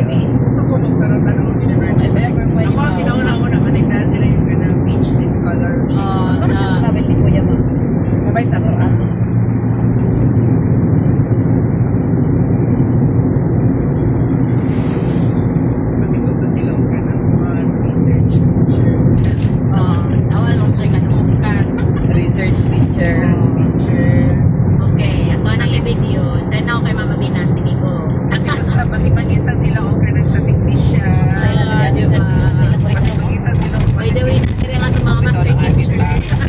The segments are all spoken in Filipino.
maybe. Gusto ko magkaroon ng university. If ever pwede Ako ang ginauna-una kasi dahil sila yung beach this color. Ano sa travel ni Kuya ba? Sabay sa ato. Kasi gusto sila research teacher. Awal mong try ka tumukan. Research teacher. Okay, ato na yung video. Send ako kay Mama Bina. Sige ko. Kasi gusto pasipangitan sila o ng statistician. Sila na yan. Sila po ito. Pasipangitan sila o By the way, nakita nga itong mga master teachers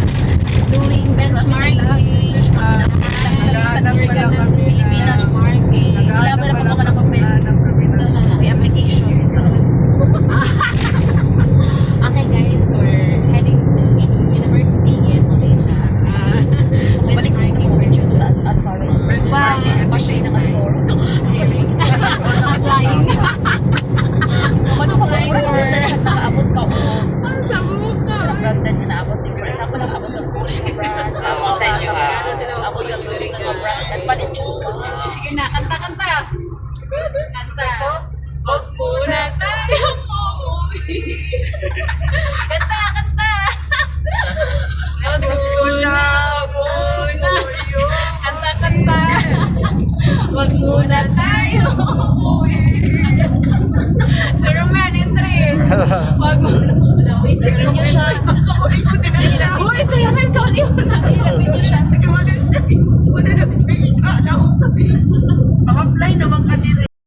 doing benchmarking. Search mo. Naghahanap Search pala ng kami Pilipinas marking. Wala pa na po ka ng papel. Naghahanap kami ng May application. Okay guys, we're heading to university in Malaysia. Balik ko Benchmarking. sa Alfaro. benchmarking at the Pasay same na store. Applying. Ano ka ba? Branded siya nakaabot ka o. Sa buka. Siya branded na naabot. For example, nakaabot ka Gucci brand. Sa inyo ha. Abot ka brand. Nagpalit siya ka. Sige na, kanta. Kanta. Huwag muna tayong umuwi. Kanta. Huwag muna. Kanta. Huwag muna